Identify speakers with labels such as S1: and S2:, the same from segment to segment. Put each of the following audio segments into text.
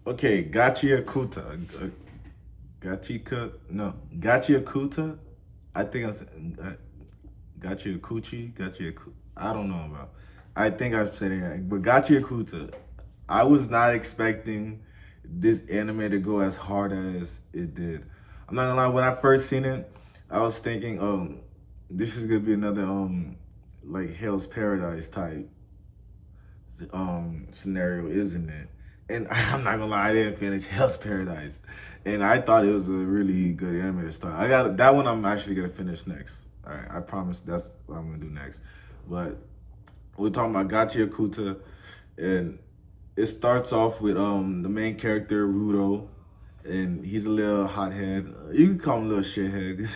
S1: Okay, Gachi Akuta. Gachi Akuta. I think I'm saying Gachi Akuchi. I don't know, bro. I think I'm saying it right. But Gachi Akuta. I was not expecting this anime to go as hard as it did. I'm not gonna lie, when I first seen it, I was thinking, this is gonna be another like Hell's Paradise type scenario, isn't it? And I'm not gonna lie, I didn't finish Hell's Paradise, and I thought it was a really good anime to start. I got that one. I'm actually gonna finish next. All right, I promise that's what I'm gonna do next. But we're talking about Gachi Akuta, and it starts off with the main character Rudo, and he's a little hothead. You can call him a little shithead,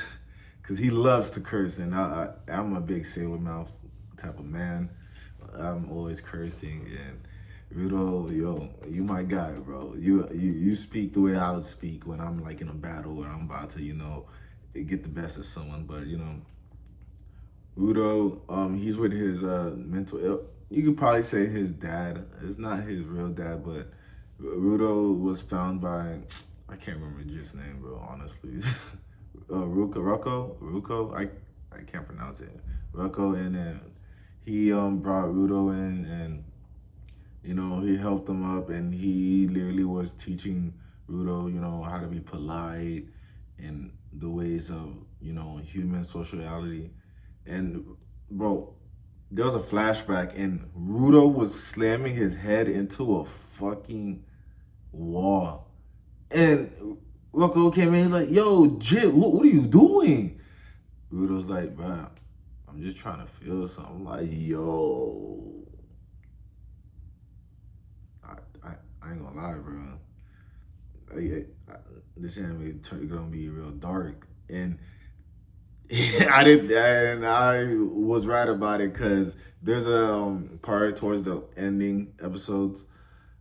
S1: cause he loves to curse, and I'm a big sailor mouth type of man. I'm always cursing, and Rudo, yo, you my guy, bro. You speak the way I would speak when I'm like in a battle where I'm about to, get the best of someone. But Rudo, he's with his mental ill. You could probably say his dad. It's not his real dad, but Rudo was found by, I can't remember his name, bro. Honestly, Ruko. I can't pronounce it. Ruko, and then he brought Rudo in, and he helped him up, and he literally was teaching Rudo, how to be polite and the ways of human sociality. And bro, there was a flashback, and Rudo was slamming his head into a fucking wall. And Rocco came in, he's like, yo, Jit, what are you doing? Rudo's like, bro, I'm just trying to feel something. I'm like, yo, I ain't gonna lie, bro. This anime gonna be real dark. And I was right about it, because there's a part towards the ending episodes.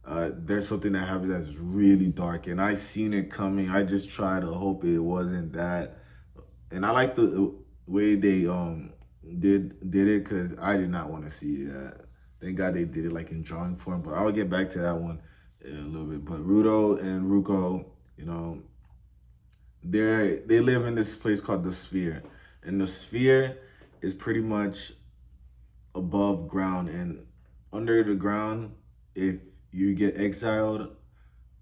S1: There's something that happens that's really dark, and I seen it coming. I just try to hope it wasn't that. And I like the way they did it, because I did not want to see that. Thank God they did it like in drawing form. But I'll get back to that one in a little bit. But Rudo and Ruko, they live in this place called the Sphere, and the Sphere is pretty much above ground, and under the ground, if you get exiled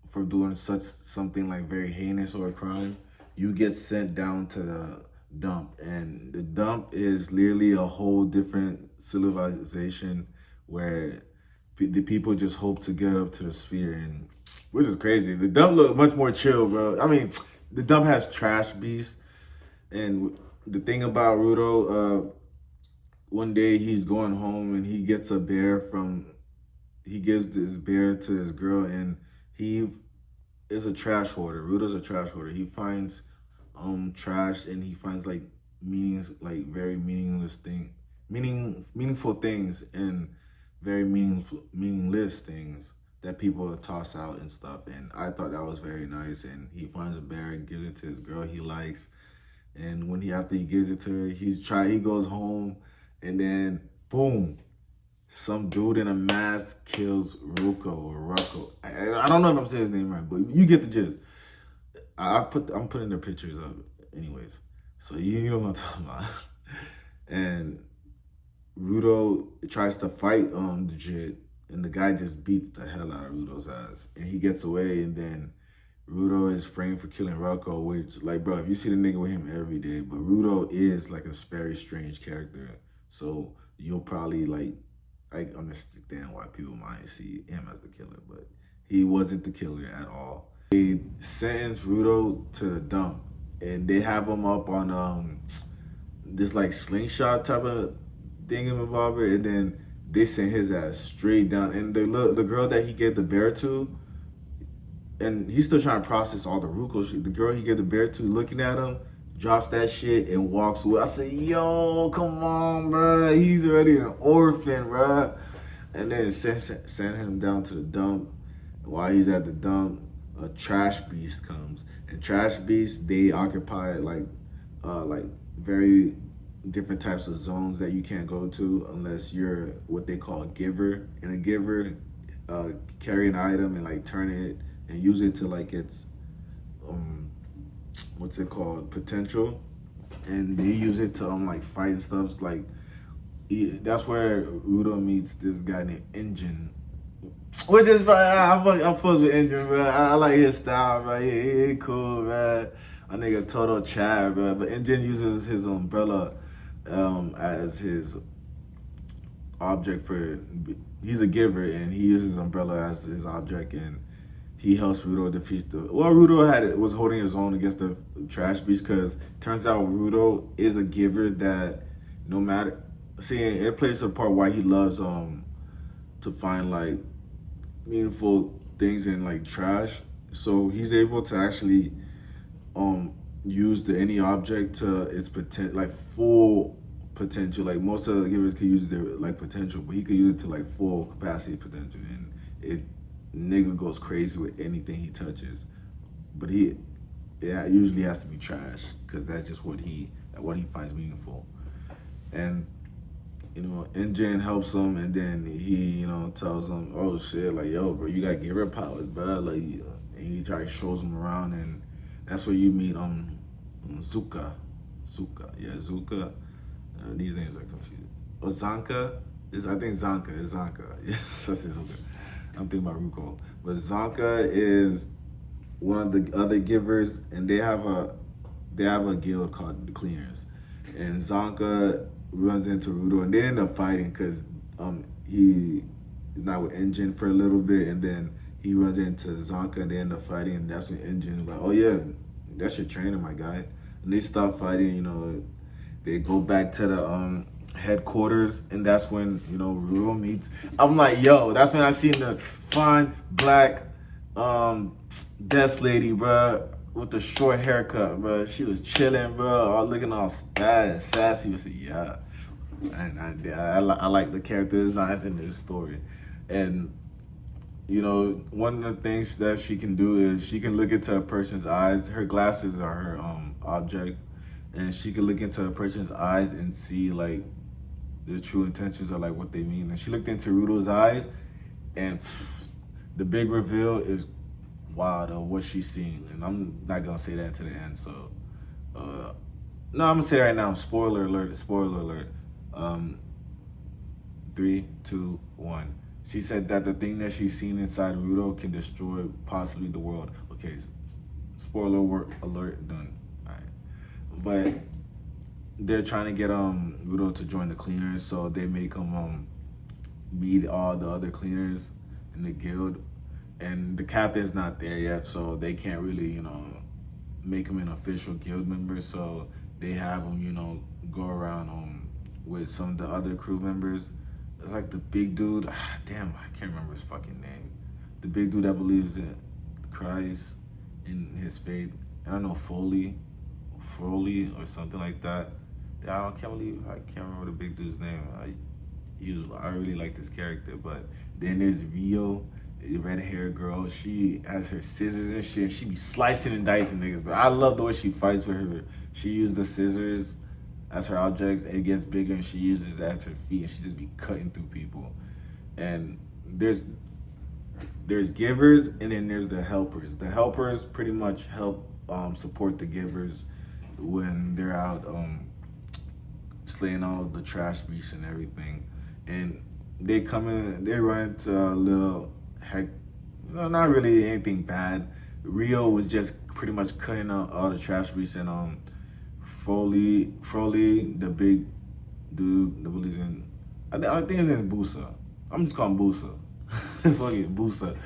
S1: for doing such something like very heinous or a crime, you get sent down to the dump. And the dump is literally a whole different civilization where the people just hope to get up to the Sphere, and which is crazy. The dump look much more chill, bro. I mean, the dump has trash beasts, and the thing about Rudo, one day he's going home, and he gets a bear he gives this bear to his girl, and he is a trash hoarder. Rudo's a trash hoarder. He finds trash, and he finds like very meaningful things, and very meaningless things that people toss out and stuff. And I thought that was very nice. And he finds a bear and gives it to his girl he likes. And after he gives it to her, he goes home, and then boom, some dude in a mask kills Ruko or Rocco. I don't know if I'm saying his name right, but you get the gist. I'm putting the pictures up anyways, so you know what I'm talking about. And Rudo tries to fight the Jit, and the guy just beats the hell out of Rudo's ass, and he gets away. And then Rudo is framed for killing Rocco, which, like, bro, if you see the nigga with him every day, but Rudo is like a very strange character, so you'll probably like, I understand why people might see him as the killer, but he wasn't the killer at all. They sentence Rudo to the dump, and they have him up on this like slingshot type of thingamabobber, and then they sent his ass straight down. And the girl that he gave the bear to, and he's still trying to process all the Ruko shit. The girl he gave the bear to, looking at him, drops that shit and walks away. I said, yo, come on, bro. He's already an orphan, bro. And then send him down to the dump. While he's at the dump, a trash beast comes. And trash beasts, they occupy like very different types of zones that you can't go to unless you're what they call a giver. And a giver carry an item and like turn it and use it to like its what's it called, potential, and they use it to like fight and stuff. Like that's where Rudo meets this guy named Engine, which is bro, I fuck with Engine, bro. I like his style, bro. He cool, bro. A nigga total Chad, bro. But Engine uses his umbrella as his object for. He's a giver, and he uses umbrella as his object, and he helps Rudo defeat the. Well, Rudo was holding his own against the trash beast because turns out Rudo is a giver that no matter. See, it plays a part why he loves to find like meaningful things in like trash. So he's able to actually use any object to its potential, like full potential. Like most of the givers could use their like potential, but he could use it to like full capacity potential, and it nigga goes crazy with anything he touches. But it usually has to be trash because that's just what he finds meaningful. And Engine helps him, and then he tells him, oh shit, like yo bro, you got giver powers, bro. Like, and he shows him around, and that's where you meet Zuka. Zuka. These names are confused. Or Zanka. I think Zanka is Zanka. Yeah, that's Zuka. I'm thinking about Ruko. But Zanka is one of the other givers, and they have a guild called the Cleaners. And Zanka runs into Rudo, and they end up fighting because he is not with Engine for a little bit, and then he runs into Zanka, and they end up fighting, and that's when Engine is like, oh yeah, that's your trainer, my guy. And they stop fighting, they go back to the headquarters, and that's when Rudo meets. I'm like, yo, that's when I seen the fine black desk lady, bro, with the short haircut, bro. She was chilling, bro, all looking all bad and sassy. I said, yeah, and I like the character designs in this story, and one of the things that she can do is she can look into a person's eyes. Her glasses are her object, and she can look into a person's eyes and see like the true intentions of like what they mean. And she looked into Rudo's eyes, and the big reveal is wild of what she's seeing. And I'm not gonna say that to the end. So, no, I'm gonna say it right now. Spoiler alert! Spoiler alert! 3, 2, 1. She said that the thing that she's seen inside Rudo can destroy possibly the world. Okay, spoiler alert done. All right, but they're trying to get Rudo to join the Cleaners, so they make him meet all the other cleaners in the guild, and the captain's not there yet, so they can't really make him an official guild member. So they have him go around with some of the other crew members. It's like the big dude. Damn, I can't remember his fucking name. The big dude that believes in Christ in his faith. I don't know, Foley or something like that. I can't remember the big dude's name. I really like this character. But then there's Rio, the red haired girl. She has her scissors and shit. She be slicing and dicing niggas. But I love the way she fights with her. She used the scissors as her objects, and it gets bigger, and she uses it as her feet, and she just be cutting through people. And there's givers, and then there's the helpers. The helpers pretty much help support the givers when they're out slaying all the trash beasts and everything. And they come in, they run into a little not really anything bad. Rio was just pretty much cutting out all the trash beasts, and Froley, the big dude that believes in, I think his name is Busa. I'm just calling Busa. Fuck it, Busa.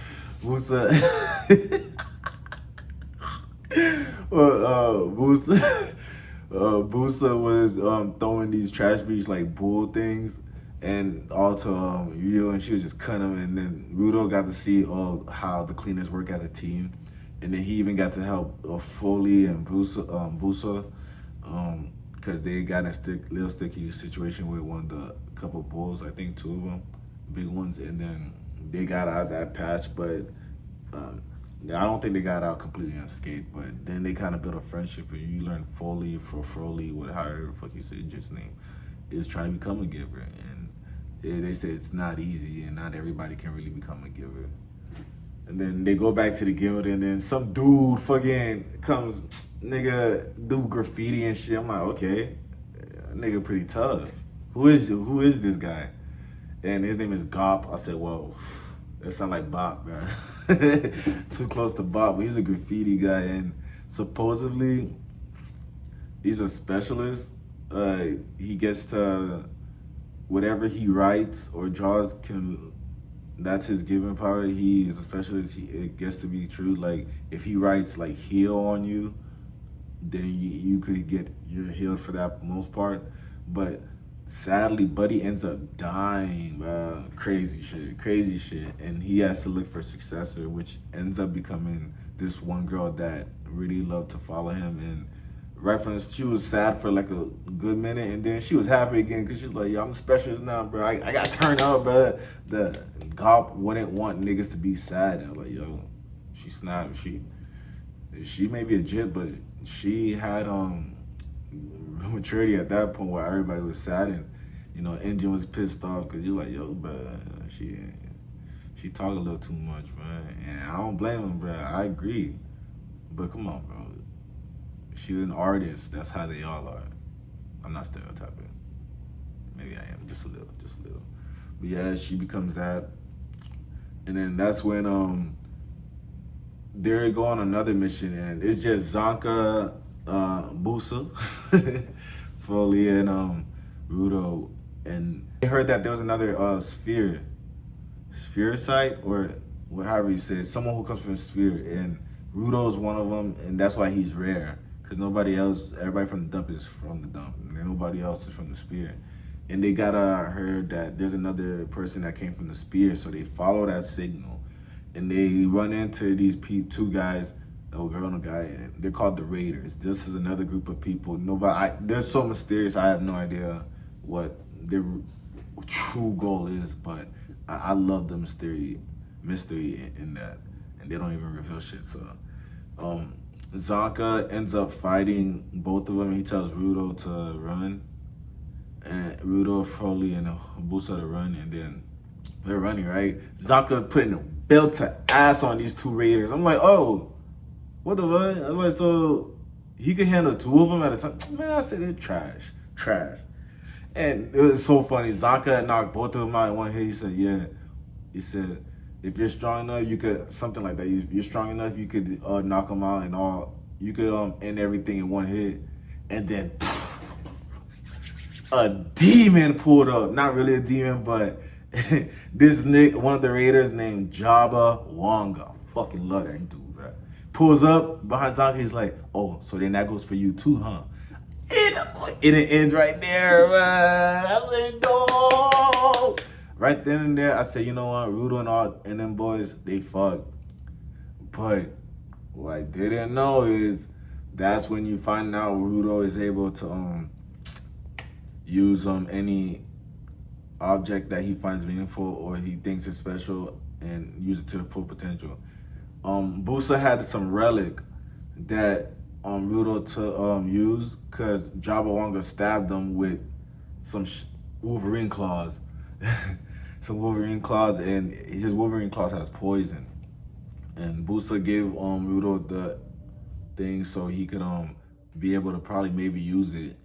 S1: Well, Busa was throwing these trash beasts like bull things, and all to Rio, and she was just cutting them. And then Rudo got to see how the cleaners work as a team, and then he even got to help Foley and Busa. Because they got in a little sticky situation with one of the couple bulls, I think 2 of them, big ones, and then they got out of that patch, but I don't think they got out completely unscathed. But then they kind of built a friendship, and you learn Foley, however the fuck you say just name, is trying to become a giver, and they say it's not easy, and not everybody can really become a giver. And then they go back to the guild, and then some dude fucking comes, nigga, do graffiti and shit. I'm like, okay, nigga, pretty tough. Who is this guy? And his name is Gop. I said, whoa, that sound like Bop, man. Too close to Bop, but he's a graffiti guy, and supposedly he's a specialist. He gets to, whatever he writes or draws that's his given power. He is a specialist. It gets to be true. Like, if he writes like heal on you, then you could get, you're healed for that most part. But sadly, Buddy ends up dying, bro. Crazy shit. And he has to look for a successor, which ends up becoming this one girl that really loved to follow him. And reference, she was sad for like a good minute, and then she was happy again because she was like, yo, I'm a specialist now, bro. I got turned up, bro. The Gop wouldn't want niggas to be sad. And I was like, yo, she snapped. She may be a jit, but she had maturity at that point where everybody was sad, and Engine was pissed off because you're like, yo, bro, she talk a little too much, man. And I don't blame him, bro. I agree. But come on, bro. She's an artist. That's how they all are. I'm not stereotyping. Maybe I am, just a little. But yeah, she becomes that. And then that's when they go on another mission, and it's just Zonka, Busa, Foley, and Rudo. And they heard that there was another sphere site, or however you say it, someone who comes from the sphere, and Rudo's one of them, and that's why he's rare. Because everybody from the dump is from the dump, and nobody else is from the spear. And they got heard that there's another person that came from the spear, so they follow that signal, and they run into these two guys, a girl and a guy, and they're called the Raiders. This is another group of people. They're so mysterious. I have no idea what their true goal is, but I love the mystery in that, and they don't even reveal shit. So, Zonka ends up fighting both of them. He tells Rudo to run, and Rudo, Foley, and Busa to run, and then they're running, right? Zonka putting a belt to ass on these two Raiders. I'm like, oh, what the fuck? I was like, so he could handle two of them at a time? Man, I said, they're trash. And it was so funny. Zonka knocked both of them out in one hit. He said, yeah. He said, if you're strong enough, you could, something like that. If you're strong enough, you could knock them out and you could end everything in one hit. And then a demon pulled up. Not really a demon, but one of the Raiders named Jabba Wanga. Fucking love that dude, bro. Pulls up behind Zonka. He's like, oh, so then that goes for you too, huh? It ends right there, bro. I said, no. Right then and there, I said, you know what, Rudo and them boys, they fucked. But what I didn't know is that's when you find out Rudo is able to use any object that he finds meaningful or he thinks is special and use it to full potential. Busa had some relic that Rudo to use because Jabba Wanga stabbed him with some Wolverine claws. Some Wolverine claws, and his Wolverine claws has poison. And Busa gave Rudo the thing so he could be able to probably maybe use it.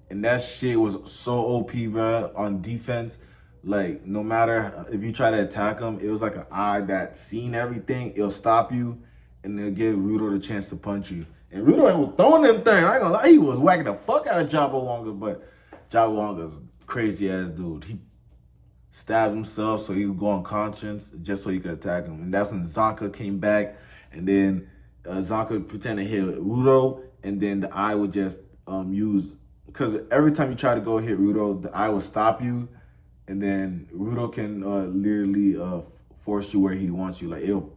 S1: And that shit was so OP, bro, on defense. Like, no matter if you try to attack him, it was like an eye that seen everything. It'll stop you, and it'll give Rudo the chance to punch you. And Rudo was throwing them things. I ain't gonna lie, he was whacking the fuck out of Jabba Wanga, but Jabba Wanga's crazy ass dude. He stabbed himself so he would go unconscious just so he could attack him. And that's when Zonka came back, and then Zonka pretended to hit Rudo, and then the eye would just use, because every time you try to go hit Rudo, the eye will stop you, and then Rudo can literally force you where he wants you. Like, it'll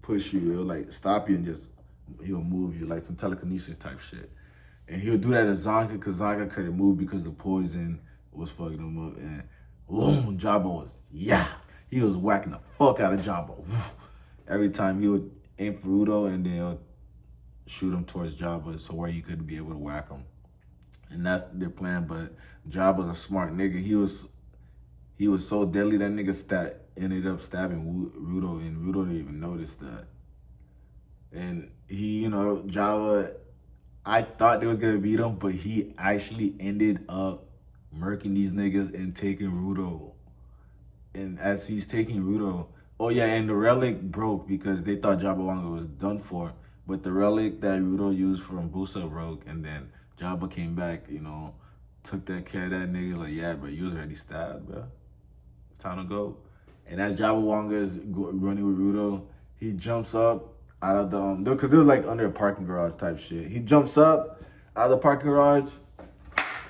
S1: push you, it'll like stop you and just, he'll move you, like some telekinesis type shit. And he'll do that to Zonka because Zonka couldn't move because the poison was fucking him up. And boom, Jabba was, he was whacking the fuck out of Jabba. Every time he would aim for Rudo and then he'll shoot him towards Jabba so where he could be able to whack him. And that's their plan. But Jabba's a smart nigga. He was so deadly, that nigga ended up stabbing Rudo, and Rudo didn't even notice that. And he, Java, I thought they was gonna beat him, but he actually ended up murking these niggas and taking Rudo. And as he's taking Rudo, oh yeah, and the relic broke because they thought Jabba Wanga was done for. But the relic that Rudo used from Busa broke, and then Jabba came back, took that care of that nigga. Like, yeah, bro, you was already stabbed, bro. It's time to go. And as Jabba Wanga is running with Rudo, he jumps up out of the because it was like under a parking garage type shit. He jumps up out of the parking garage.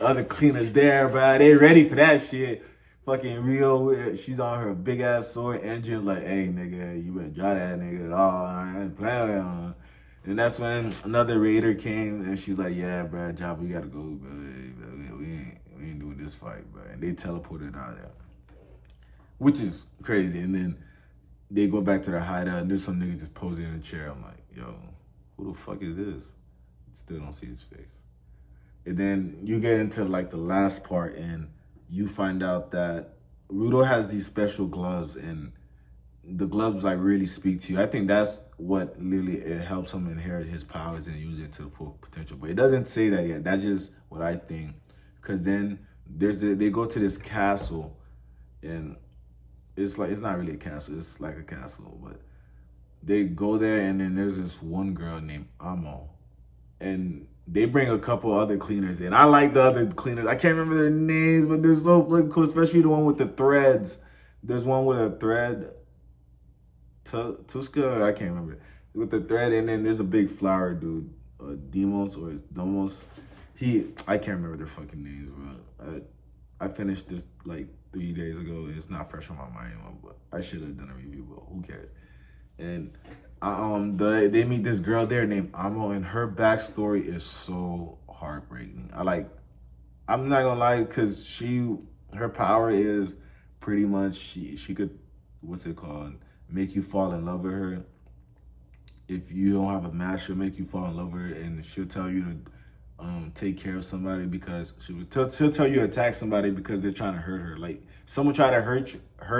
S1: Other cleaners there, bro. They ready for that shit. Fucking Rio, she's on her big ass sword engine, like, hey nigga, you better draw that nigga at all. I ain't playing with him. And that's when another raider came and she's like, yeah, bro, Jabba, we gotta go, bro. We ain't doing this fight, bro. And they teleported out there, which is crazy. And then they go back to their hideout and there's some nigga just posing in a chair. I'm like, yo, who the fuck is this? Still don't see his face. And then you get into like the last part and you find out that Rudo has these special gloves and the gloves like really speak to you. I think that's what literally it helps him inherit his powers and use it to the full potential. But it doesn't say that yet. That's just what I think. Cause then they go to this castle and it's not really a castle, it's like a castle, but they go there and then there's this one girl named Amo. And they bring a couple other cleaners in. I like the other cleaners. I can't remember their names, but they're so fucking cool, especially the one with the threads. There's one with a thread. Tuska, I can't remember. With the thread, and then there's a big flower dude. Demos or Domos. I can't remember their fucking names, bro. I finished this like 3 days ago. It's not fresh on my mind anymore, but I should have done a review, but who cares? And they meet this girl there named Amo, and her backstory is so heartbreaking. I'm not gonna lie, cause her power is pretty much she could, what's it called, make you fall in love with her. If you don't have a match, she'll make you fall in love with her, and she'll tell you to take care of somebody because she'll tell you to attack somebody because they're trying to hurt her. Like someone try to hurt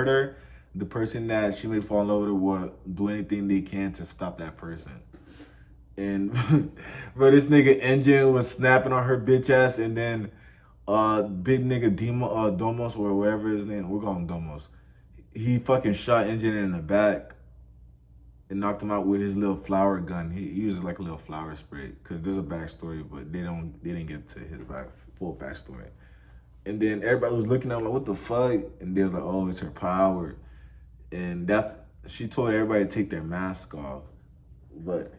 S1: her. The person that she may fall in love with will do anything they can to stop that person. And bro, this nigga Engine was snapping on her bitch ass, and then big nigga Domos or whatever his name, we're calling him Domos. He fucking shot Engine in the back and knocked him out with his little flower gun. He uses like a little flower spray because there's a backstory, but they didn't get to his full backstory. And then everybody was looking at him like, what the fuck? And they was like, oh, it's her power. And she told everybody to take their mask off. But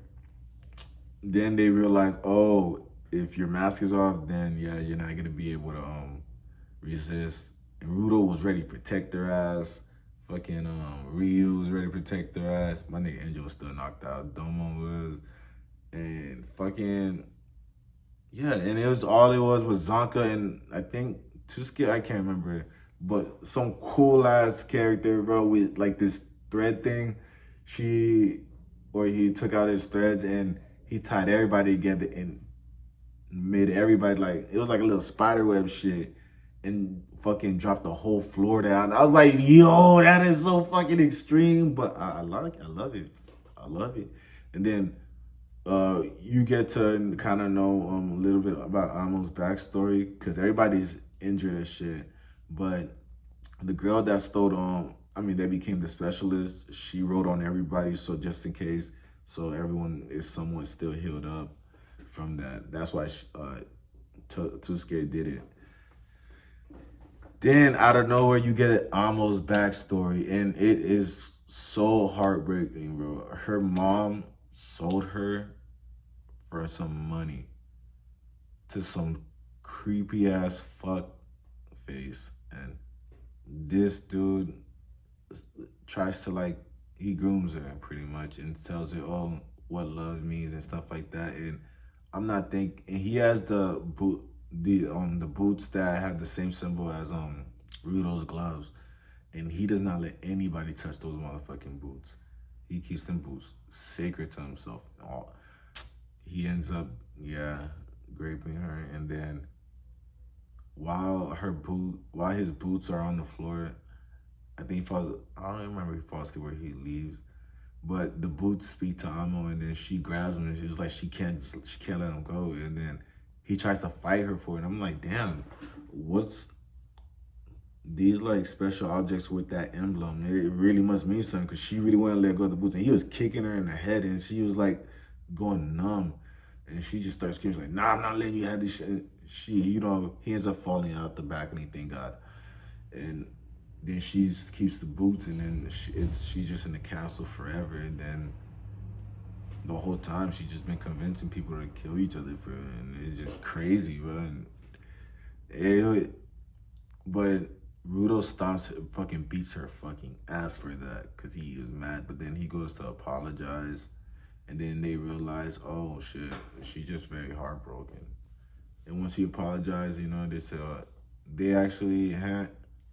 S1: then they realized, oh, if your mask is off, then yeah, you're not gonna be able to resist. And Rudo was ready to protect their ass. Fucking Ryu was ready to protect their ass. My nigga Angel was still knocked out. Domo was. And fucking, yeah, and it was Zonka and I think Tusuke, I can't remember. But some cool ass character, bro, with like this thread thing. He took out his threads and he tied everybody together and made everybody like, it was like a little spider web shit and fucking dropped the whole floor down. I was like, yo, that is so fucking extreme, but I love it. And then you get to kind of know a little bit about Amo's backstory because everybody's injured as shit. But the girl that that became the specialist, she wrote on everybody, so just in case, so everyone is somewhat still healed up from that. That's why Tusuke did it. Then out of nowhere, you get Amo's backstory, and it is so heartbreaking, bro. Her mom sold her for some money to some creepy ass fuck face, and this dude tries to he grooms her pretty much and tells her, oh, what love means and stuff like that. And I'm not thinking, and he has the boots that have the same symbol as Rudo's gloves, and he does not let anybody touch those motherfucking boots. He keeps them boots sacred to himself. He ends up, raping her, and then while his boots are on the floor, I think he falls, I don't remember if he falls asleep where he leaves. But the boots speak to Amo, and then she grabs him, and she was like, she can't let him go. And then he tries to fight her for it. And I'm like, damn, what's these like special objects with that emblem? It really must mean something, because she really wanted to let go of the boots, and he was kicking her in the head, and she was like going numb, and she just starts screaming like, "Nah, I'm not letting you have this shit." She, he ends up falling out the balcony, thank God, and then she keeps the boots, and then she's just in the castle forever, and then the whole time she's just been convincing people to kill each other for it, and it's just crazy, bro. And but Rudo fucking beats her fucking ass for that, because he was mad, but then he goes to apologize, and then they realize, oh shit, she's just very heartbroken. And once he apologized, they said they actually had.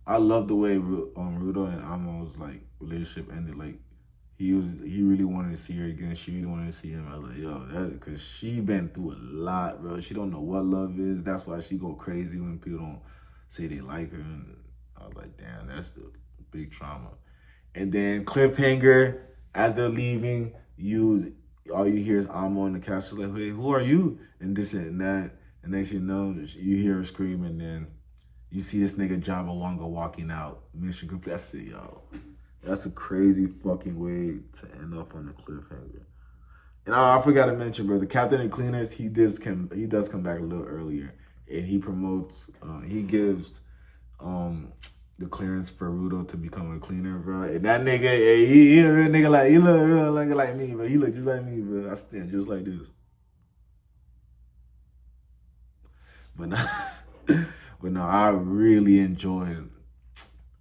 S1: I love the way Rudo and Amo's like relationship ended. Like he really wanted to see her again. She really wanted to see him. I was like, yo, that's because she been through a lot, bro. She don't know what love is. That's why she go crazy when people don't say they like her. And I was like, damn, that's the big trauma. And then cliffhanger, as they're leaving, all you hear is Amo in the castle like, hey, who are you? And this and that. And then you hear her scream, and then you see this nigga Jabba Wonga walking out. Mission complete. I said, yo, that's a crazy fucking way to end off on a cliffhanger. And I forgot to mention, bro, the Captain and Cleaners, he does come back a little earlier, and he promotes, he gives the clearance for Rudo to become a cleaner, bro. And that nigga, he a real nigga, like, he look real nigga like me, bro. He look just like me, bro. I stand just like this. But no, I really enjoyed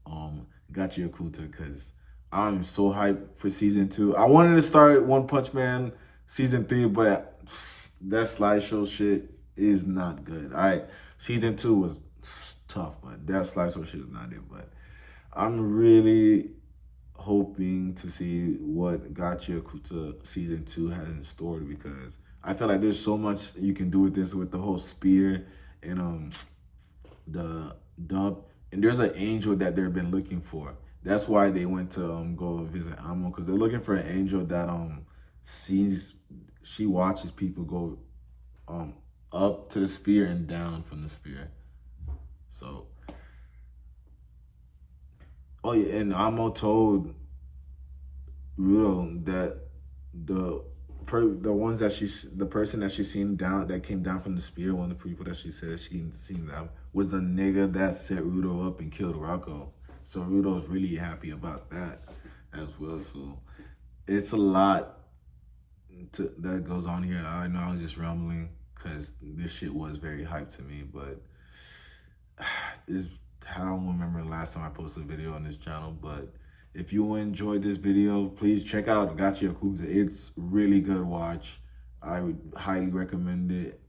S1: Gachi Okuta, because I'm so hyped for season 2. I wanted to start One Punch Man season 3, but that slideshow shit is not good. Season 2 was tough, but that slideshow shit is not it. But I'm really hoping to see what Gachi Okuta season 2 has in store, because I feel like there's so much you can do with this, with the whole spear and the dump, and there's an angel that they've been looking for. That's why they went to go visit Amo, because they're looking for an angel that she watches people go up to the spear and down from the spear. So, oh yeah, and Amo told Rudo that the person that she seen down, that came down from the spear, one of the people that she said she seen them, was the nigga that set Rudo up and killed Rocco. So Rudo's really happy about that as well. So it's a lot that goes on here. I know I was just rambling, because this shit was very hyped to me, but I don't remember the last time I posted a video on this channel. But if you enjoyed this video, please check out Gachi Okuta. It's really good watch. I would highly recommend it.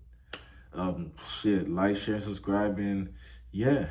S1: Like, share, subscribe, and yeah.